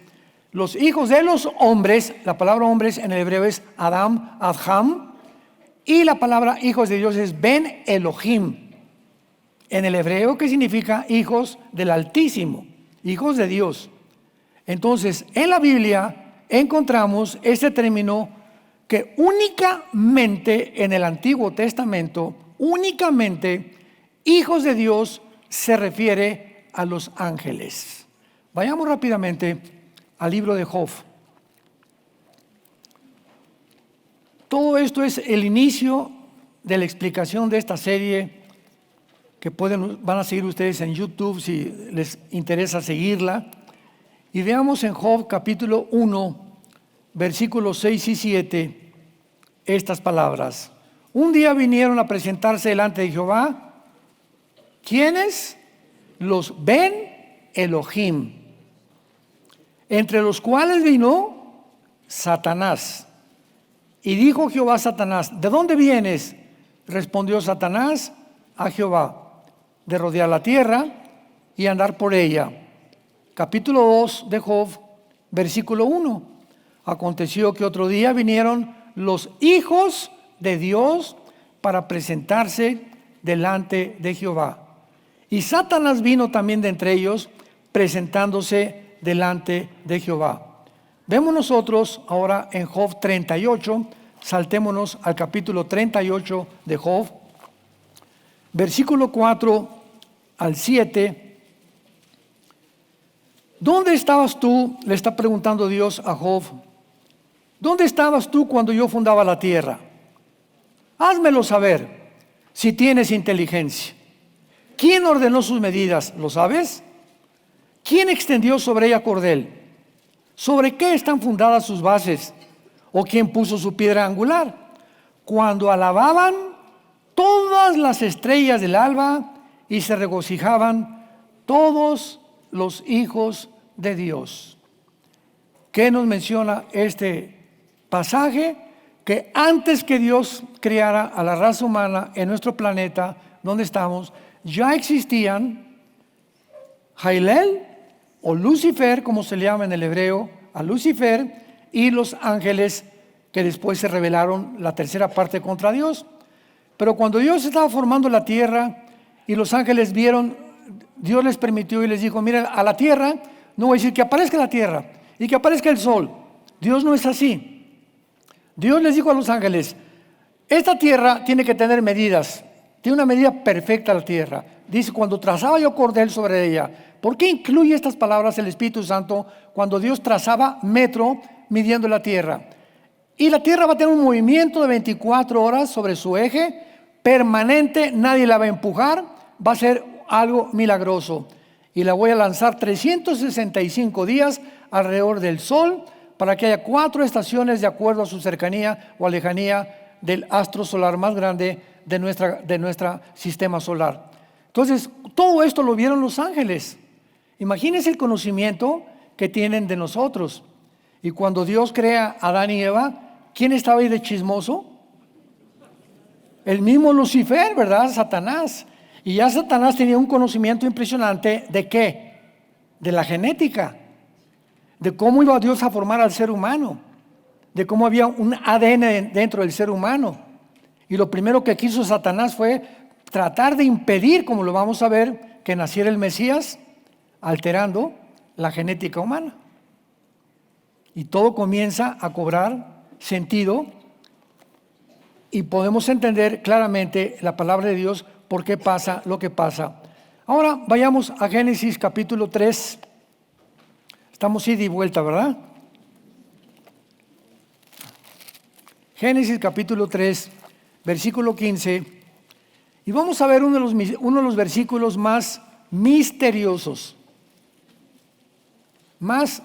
los hijos de los hombres, la palabra hombres en el hebreo es Adam, Adham, y la palabra hijos de Dios es Ben Elohim, en el hebreo que significa hijos del Altísimo, hijos de Dios. Entonces, en la Biblia encontramos este término que únicamente en el Antiguo Testamento, únicamente hijos de Dios se refiere a los ángeles. Vayamos rápidamente al libro de Job. Todo esto es el inicio de la explicación de esta serie que van a seguir ustedes en YouTube si les interesa seguirla. Y veamos en Job capítulo 1, versículos 6 y 7, estas palabras. Un día vinieron a presentarse delante de Jehová. ¿Quiénes? Los Ben Elohim, entre los cuales vino Satanás. Y dijo Jehová a Satanás, ¿de dónde vienes? Respondió Satanás a Jehová, de rodear la tierra y andar por ella. Capítulo 2 de Job, versículo 1. Aconteció que otro día vinieron los hijos de Dios para presentarse delante de Jehová. Y Satanás vino también de entre ellos, presentándose delante de Jehová. Vemos nosotros ahora en Job 38, saltémonos al capítulo 38 de Job, versículo 4 al 7. ¿Dónde estabas tú? Le está preguntando Dios a Job. ¿Dónde estabas tú cuando yo fundaba la tierra? Házmelo saber, si tienes inteligencia. ¿Quién ordenó sus medidas? ¿Lo sabes? ¿Quién extendió sobre ella cordel? ¿Sobre qué están fundadas sus bases? ¿O quién puso su piedra angular? Cuando alababan todas las estrellas del alba y se regocijaban todos los hijos de Dios. ¿Qué nos menciona este pasaje? Que antes que Dios creara a la raza humana en nuestro planeta, donde estamos, ya existían Jailel o Lucifer, como se le llama en el hebreo, a Lucifer, y los ángeles que después se rebelaron la tercera parte contra Dios. Pero cuando Dios estaba formando la tierra y los ángeles vieron, Dios les permitió y les dijo, miren, a la tierra, no voy a decir que aparezca la tierra y que aparezca el sol. Dios no es así. Dios les dijo a los ángeles, esta tierra tiene que tener medidas, tiene una medida perfecta la tierra. Dice, cuando trazaba yo cordel sobre ella. ¿Por qué incluye estas palabras el Espíritu Santo cuando Dios trazaba metro midiendo la tierra? Y la tierra va a tener un movimiento de 24 horas sobre su eje, permanente, nadie la va a empujar, va a ser algo milagroso. Y la voy a lanzar 365 días alrededor del Sol para que haya 4 estaciones de acuerdo a su cercanía o lejanía del astro solar más grande de nuestro sistema solar. Entonces, todo esto lo vieron los ángeles. Imagínense el conocimiento que tienen de nosotros. Y cuando Dios crea a Adán y Eva, ¿quién estaba ahí de chismoso? El mismo Lucifer, ¿verdad? Satanás. Y ya Satanás tenía un conocimiento impresionante ¿de qué? De la genética, de cómo iba Dios a formar al ser humano, de cómo había un ADN dentro del ser humano. Y lo primero que quiso Satanás fue tratar de impedir, como lo vamos a ver, que naciera el Mesías, alterando la genética humana. Y todo comienza a cobrar sentido y podemos entender claramente la palabra de Dios por qué pasa lo que pasa. Ahora vayamos a Génesis capítulo 3. Estamos ida y vuelta, ¿verdad? Génesis capítulo 3, versículo 15. Y vamos a ver uno de los versículos más misteriosos, más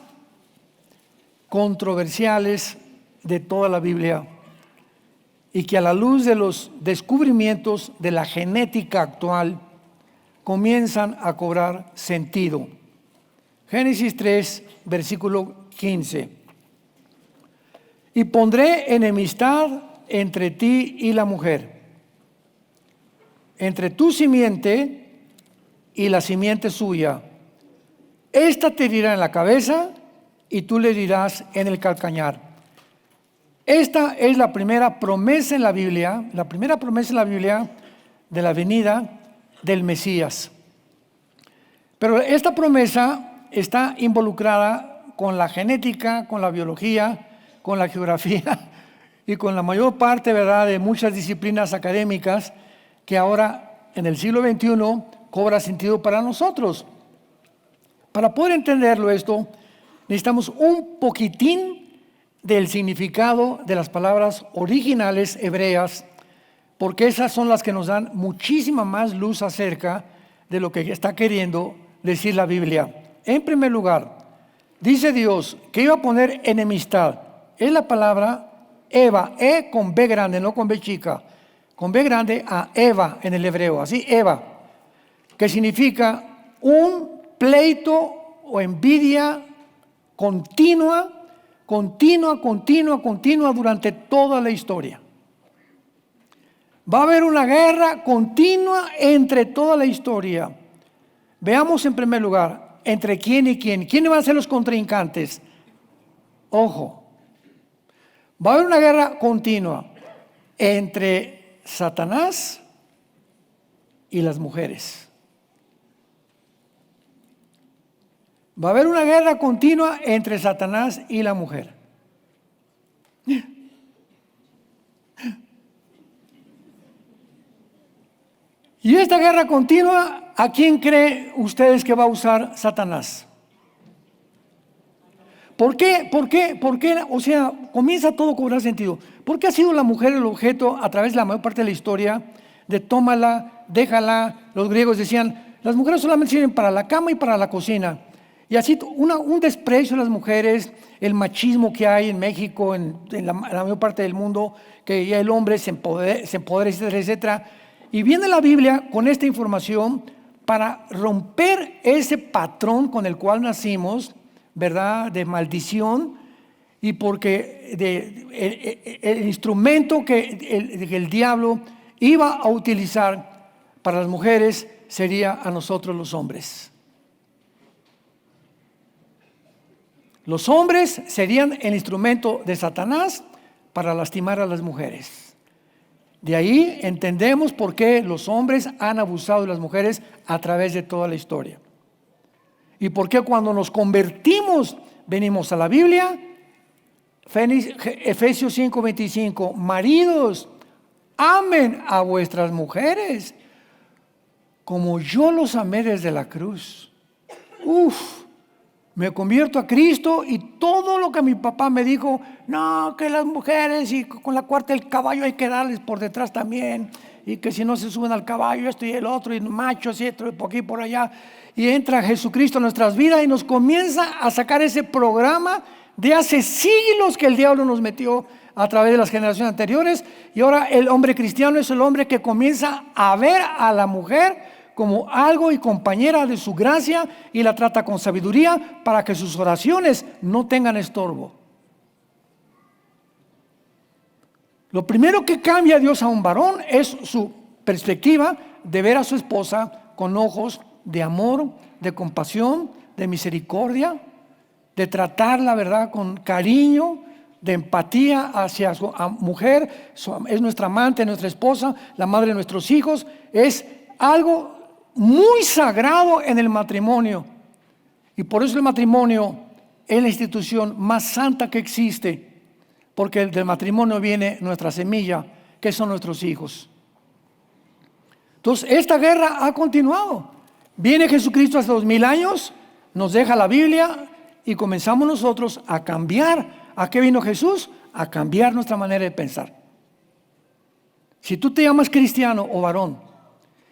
controversiales de toda la Biblia, y que a la luz de los descubrimientos de la genética actual comienzan a cobrar sentido. Génesis 3, versículo 15. Y pondré enemistad entre ti y la mujer, entre tu simiente y la simiente suya. Esta te herirá en la cabeza y tú le herirás en el calcañar. Esta es la primera promesa en la Biblia, de la venida del Mesías. Pero esta promesa está involucrada con la genética, con la biología, con la geografía y con la mayor parte, ¿verdad?, de muchas disciplinas académicas que ahora en el siglo XXI cobra sentido para nosotros. Para poder entenderlo esto, necesitamos un poquitín del significado de las palabras originales hebreas, porque esas son las que nos dan muchísima más luz acerca de lo que está queriendo decir la Biblia. En primer lugar, dice Dios que iba a poner enemistad. Es la palabra Eva, E con B grande, no con B chica, con B grande a Eva en el hebreo, así Eva, que significa un pleito o envidia continua continua durante toda la historia. Va a haber una guerra continua entre toda la historia. Veamos en primer lugar, ¿entre quién y quién? ¿Quiénes van a ser los contrincantes? Ojo, va a haber una guerra continua entre Satanás y las mujeres. Va a haber una guerra continua entre Satanás y la mujer. Y esta guerra continua, ¿a quién creen ustedes que va a usar Satanás? ¿Por qué? O sea, comienza todo a cobrar sentido. ¿Por qué ha sido la mujer el objeto a través de la mayor parte de la historia de tómala, déjala? Los griegos decían, las mujeres solamente sirven para la cama y para la cocina. Y así un desprecio a las mujeres, el machismo que hay en México, en la mayor parte del mundo, que ya el hombre se empodera, etcétera, etcétera. Y viene la Biblia con esta información para romper ese patrón con el cual nacimos, ¿verdad? De maldición, y porque el instrumento que el diablo iba a utilizar para las mujeres sería a nosotros los hombres. Los hombres serían el instrumento de Satanás para lastimar a las mujeres. De ahí entendemos por qué los hombres han abusado de las mujeres a través de toda la historia. Y por qué cuando nos convertimos, venimos a la Biblia, Efesios 5:25, maridos, amen a vuestras mujeres como yo los amé desde la cruz. Me convierto a Cristo y todo lo que mi papá me dijo, no, que las mujeres y con la cuarta del caballo hay que darles por detrás también, y que si no se suben al caballo esto y el otro, y machos y esto y por aquí y por allá, y entra Jesucristo en nuestras vidas y nos comienza a sacar ese programa de hace siglos que el diablo nos metió a través de las generaciones anteriores, y ahora el hombre cristiano es el hombre que comienza a ver a la mujer como algo y compañera de su gracia y la trata con sabiduría para que sus oraciones no tengan estorbo. Lo primero que cambia Dios a un varón es su perspectiva de ver a su esposa con ojos de amor, de compasión, de misericordia, de tratarla, ¿verdad?, con cariño, de empatía hacia su mujer. Es nuestra amante, nuestra esposa, la madre de nuestros hijos. Es algo muy sagrado en el matrimonio, y por eso el matrimonio es la institución más santa que existe, porque del matrimonio viene nuestra semilla, que son nuestros hijos. Entonces esta guerra ha continuado. Viene Jesucristo hace 2000 años, nos deja la Biblia y comenzamos nosotros a cambiar. ¿A qué vino Jesús? A cambiar nuestra manera de pensar. Si tú te llamas cristiano o varón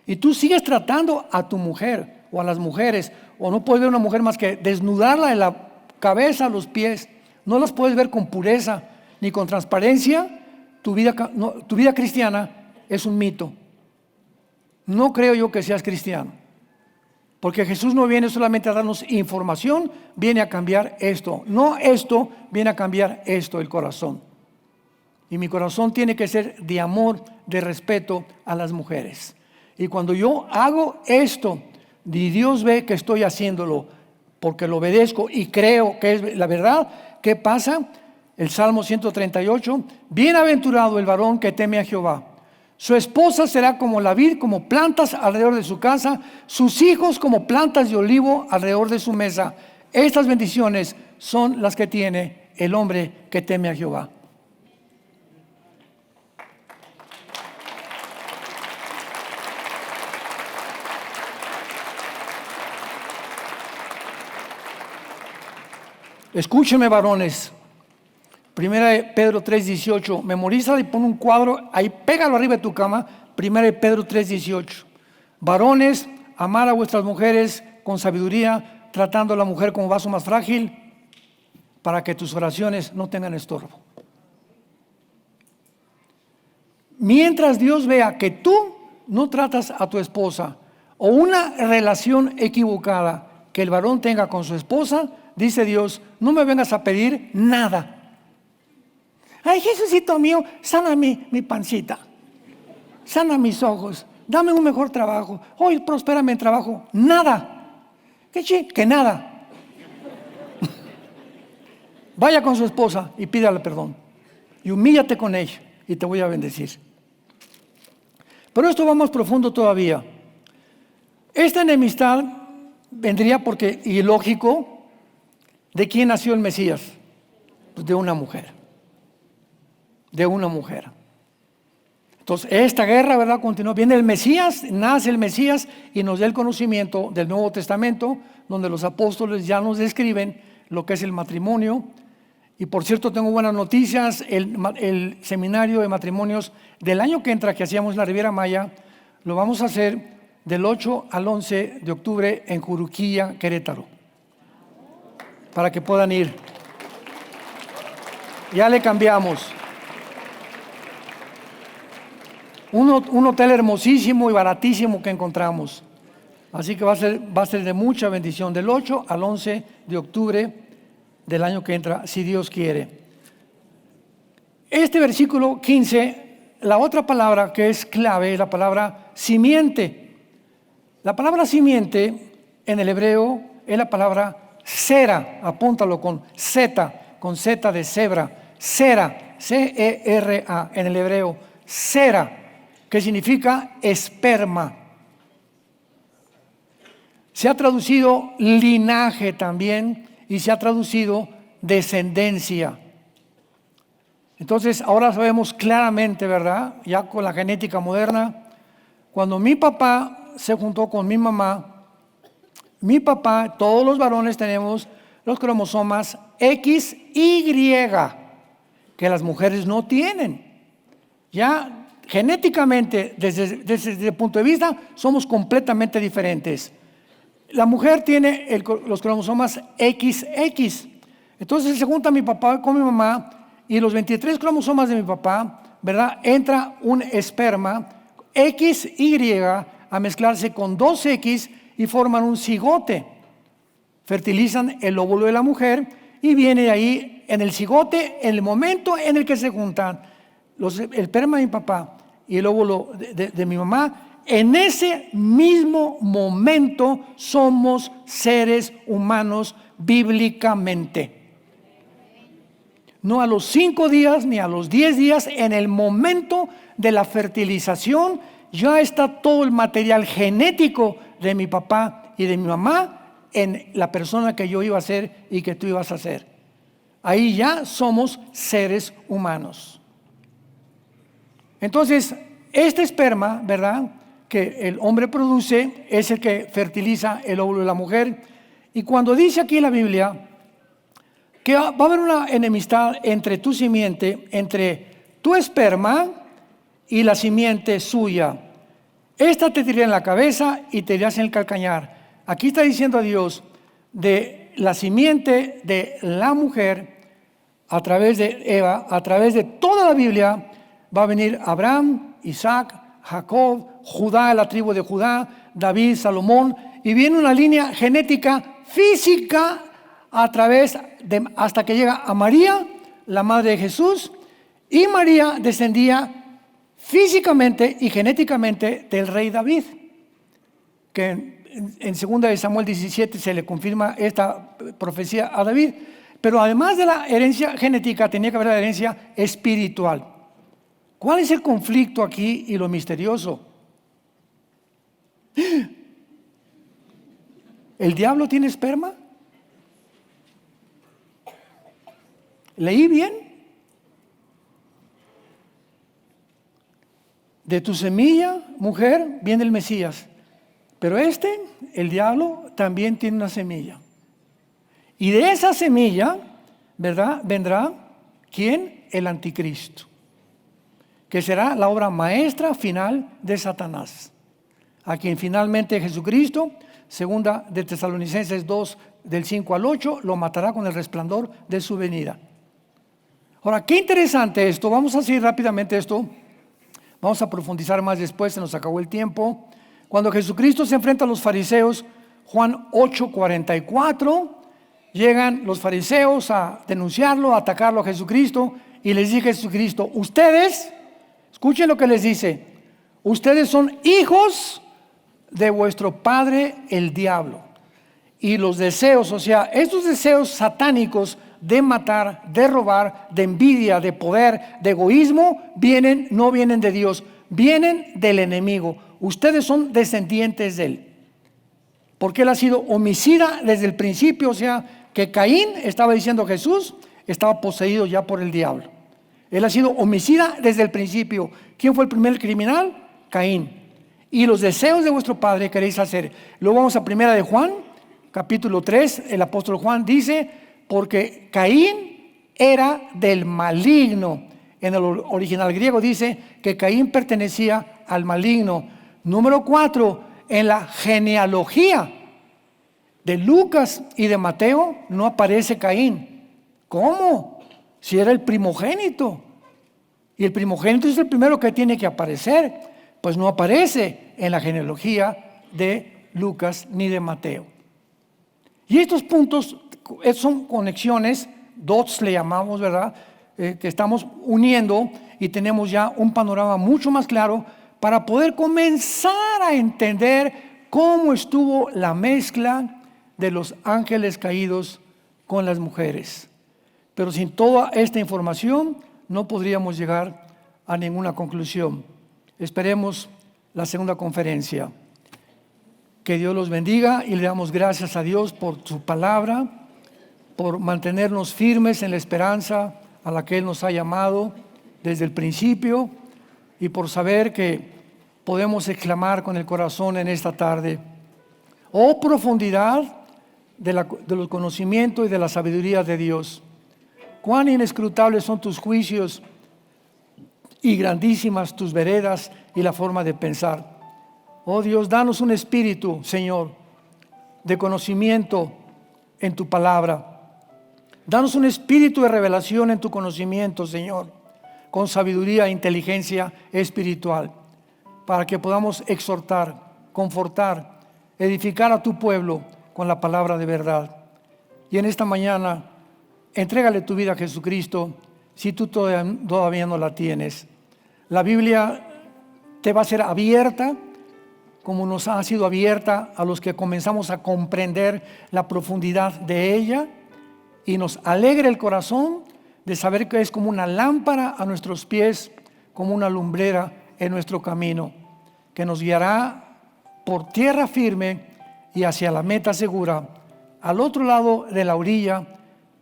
y tú sigues tratando a tu mujer o a las mujeres, o no puedes ver una mujer más que desnudarla de la cabeza a los pies, no las puedes ver con pureza ni con transparencia, tu vida cristiana es un mito. No creo yo que seas cristiano, porque Jesús no viene solamente a darnos información, viene a cambiar esto. No esto, viene a cambiar esto, el corazón. Y mi corazón tiene que ser de amor, de respeto a las mujeres. Y cuando yo hago esto, y Dios ve que estoy haciéndolo porque lo obedezco y creo que es la verdad, ¿qué pasa? El Salmo 138, bienaventurado el varón que teme a Jehová. Su esposa será como la vid, como plantas alrededor de su casa, sus hijos como plantas de olivo alrededor de su mesa. Estas bendiciones son las que tiene el hombre que teme a Jehová. Escúcheme, varones. Primera de Pedro 3:18. Memorízalo y pon un cuadro ahí, pégalo arriba de tu cama. Primera de Pedro 3:18. Varones, amar a vuestras mujeres con sabiduría, tratando a la mujer como vaso más frágil, para que tus oraciones no tengan estorbo. Mientras Dios vea que tú no tratas a tu esposa, o una relación equivocada que el varón tenga con su esposa, dice Dios, no me vengas a pedir nada. Ay, Jesucito mío, sana mi pancita, sana mis ojos, dame un mejor trabajo, hoy prospérame en trabajo. Nada. Que nada. Vaya con su esposa y pídale perdón. Y humíllate con ella y te voy a bendecir. Pero esto va más profundo todavía. Esta enemistad vendría porque, y lógico, ¿de quién nació el Mesías? Pues de una mujer. De una mujer. Entonces, esta guerra, ¿verdad? Continúa. Viene el Mesías, nace el Mesías y nos da el conocimiento del Nuevo Testamento, donde los apóstoles ya nos describen lo que es el matrimonio. Y por cierto, tengo buenas noticias. El seminario de matrimonios del año que entra, que hacíamos en la Riviera Maya, lo vamos a hacer del 8 al 11 de octubre en Juruquilla, Querétaro, para que puedan ir. Ya le cambiamos. Un hotel hermosísimo y baratísimo que encontramos. Así que va a ser de mucha bendición, del 8 al 11 de octubre del año que entra, si Dios quiere. Este versículo 15, la otra palabra que es clave es la palabra simiente. La palabra simiente en el hebreo es la palabra sera, apúntalo con Z de cebra, sera, C-E-R-A en el hebreo, sera, que significa esperma. Se ha traducido linaje también y se ha traducido descendencia. Entonces ahora sabemos claramente, ¿verdad? Ya con la genética moderna, cuando mi papá se juntó con mi mamá, mi papá, todos los varones tenemos los cromosomas XY, que las mujeres no tienen. Ya genéticamente, desde el punto de vista, somos completamente diferentes. La mujer tiene los cromosomas XX. Entonces se junta mi papá con mi mamá y los 23 cromosomas de mi papá, ¿verdad? Entra un esperma XY a mezclarse con 2X y forman un cigote. Fertilizan el óvulo de la mujer y viene de ahí en el cigote, en el momento en el que se juntan el esperma de mi papá y el óvulo de mi mamá. En ese mismo momento somos seres humanos bíblicamente. No a los 5 días ni a los 10 días, en el momento de la fertilización ya está todo el material genético de mi papá y de mi mamá en la persona que yo iba a ser y que tú ibas a ser. Ahí ya somos seres humanos. Entonces, este esperma, ¿verdad?, que el hombre produce es el que fertiliza el óvulo de la mujer. Y cuando dice aquí en la Biblia que va a haber una enemistad entre tu simiente, entre tu esperma y la simiente suya, esta te tiraría en la cabeza y te irías en el calcañar. Aquí está diciendo a Dios de la simiente de la mujer a través de Eva, a través de toda la Biblia va a venir Abraham, Isaac, Jacob, Judá, la tribu de Judá, David, Salomón, y viene una línea genética física a través de, hasta que llega a María, la madre de Jesús, y María descendía físicamente y genéticamente del rey David, que en 2 de Samuel 17 se le confirma esta profecía a David. Pero además de la herencia genética, tenía que haber la herencia espiritual. ¿Cuál es el conflicto aquí y lo misterioso? ¿El diablo tiene esperma? ¿Leí bien? De tu semilla, mujer, viene el Mesías. Pero el diablo, también tiene una semilla. Y de esa semilla, ¿verdad?, vendrá, ¿quién? El anticristo, que será la obra maestra final de Satanás, a quien finalmente Jesucristo, 2 de Tesalonicenses 2, del 5 al 8, lo matará con el resplandor de su venida. Ahora, qué interesante esto. Vamos a seguir rápidamente esto. Vamos a profundizar más después, se nos acabó el tiempo. Cuando Jesucristo se enfrenta a los fariseos, Juan 8:44, llegan los fariseos a denunciarlo, a atacarlo a Jesucristo, y les dice Jesucristo, ustedes, escuchen lo que les dice, ustedes son hijos de vuestro padre el diablo. Y los deseos, o sea, estos deseos satánicos de matar, de robar, de envidia, de poder, de egoísmo, no vienen de Dios, vienen del enemigo. Ustedes son descendientes de él. Porque él ha sido homicida desde el principio, o sea, que Caín, estaba diciendo Jesús, estaba poseído ya por el diablo. Él ha sido homicida desde el principio. ¿Quién fue el primer criminal? Caín. Y los deseos de vuestro padre queréis hacer. Luego vamos a 1 de Juan, capítulo 3, el apóstol Juan dice, porque Caín era del maligno. En el original griego dice que Caín pertenecía al maligno. Número 4, en la genealogía de Lucas y de Mateo no aparece Caín. ¿Cómo? Si era el primogénito. Y el primogénito es el primero que tiene que aparecer. Pues no aparece en la genealogía de Lucas ni de Mateo. Y estos puntos son conexiones, dots le llamamos, ¿verdad? Que estamos uniendo y tenemos ya un panorama mucho más claro para poder comenzar a entender cómo estuvo la mezcla de los ángeles caídos con las mujeres. Pero sin toda esta información no podríamos llegar a ninguna conclusión. Esperemos la segunda conferencia. Que Dios los bendiga y le damos gracias a Dios por su palabra, por mantenernos firmes en la esperanza a la que Él nos ha llamado desde el principio y por saber que podemos exclamar con el corazón en esta tarde, oh profundidad de los conocimientos y de la sabiduría de Dios, cuán inescrutables son tus juicios y grandísimas tus veredas y la forma de pensar. Oh Dios, danos un espíritu, Señor, de conocimiento en tu palabra. Danos un espíritu de revelación en tu conocimiento, Señor, con sabiduría e inteligencia espiritual, para que podamos exhortar, confortar, edificar a tu pueblo con la palabra de verdad. Y en esta mañana, entrégale tu vida a Jesucristo si tú todavía no la tienes. La Biblia te va a ser abierta, como nos ha sido abierta a los que comenzamos a comprender la profundidad de ella, y nos alegra el corazón de saber que es como una lámpara a nuestros pies, como una lumbrera en nuestro camino, que nos guiará por tierra firme y hacia la meta segura, al otro lado de la orilla,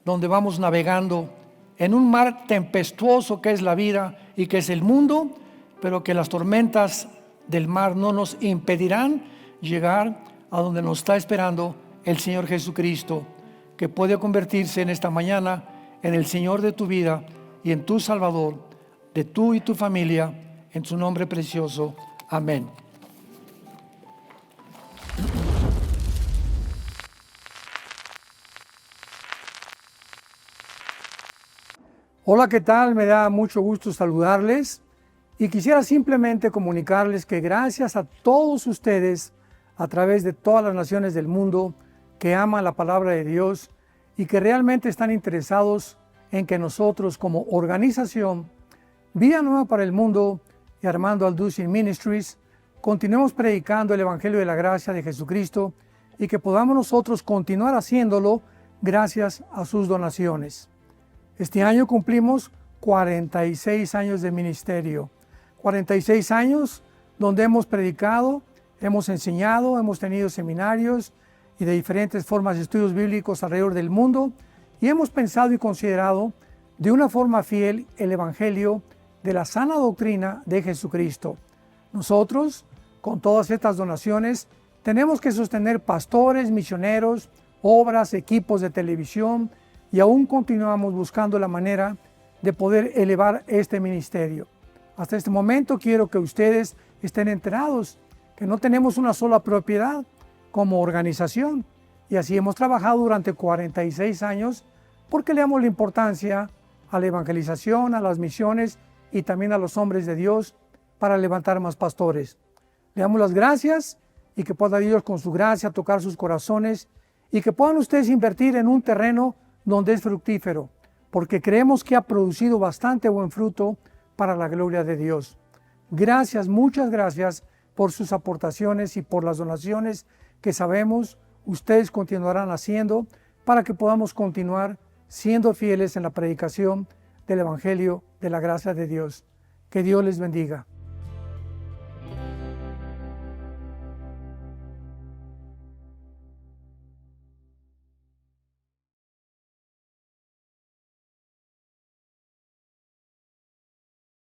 donde vamos navegando en un mar tempestuoso que es la vida y que es el mundo, pero que las tormentas del mar no nos impedirán llegar a donde nos está esperando el Señor Jesucristo, que puede convertirse en esta mañana en el Señor de tu vida y en tu Salvador, de tú y tu familia, en su nombre precioso. Amén. Hola, ¿qué tal? Me da mucho gusto saludarles. Y quisiera simplemente comunicarles que gracias a todos ustedes, a través de todas las naciones del mundo, que aman la palabra de Dios y que realmente están interesados en que nosotros como organización, Vida Nueva para el Mundo y Armando Alducin Ministries, continuemos predicando el Evangelio de la Gracia de Jesucristo y que podamos nosotros continuar haciéndolo gracias a sus donaciones. Este año cumplimos 46 años de ministerio. 46 años donde hemos predicado, hemos enseñado, hemos tenido seminarios y de diferentes formas de estudios bíblicos alrededor del mundo y hemos pensado y considerado de una forma fiel el Evangelio de la sana doctrina de Jesucristo. Nosotros, con todas estas donaciones, tenemos que sostener pastores, misioneros, obras, equipos de televisión y aún continuamos buscando la manera de poder elevar este ministerio. Hasta este momento quiero que ustedes estén enterados que no tenemos una sola propiedad como organización y así hemos trabajado durante 46 años porque le damos la importancia a la evangelización, a las misiones y también a los hombres de Dios para levantar más pastores. Le damos las gracias y que pueda Dios con su gracia tocar sus corazones y que puedan ustedes invertir en un terreno donde es fructífero, porque creemos que ha producido bastante buen fruto para la gloria de Dios. Gracias, muchas gracias por sus aportaciones y por las donaciones que sabemos ustedes continuarán haciendo para que podamos continuar siendo fieles en la predicación del Evangelio de la gracia de Dios. Que Dios les bendiga.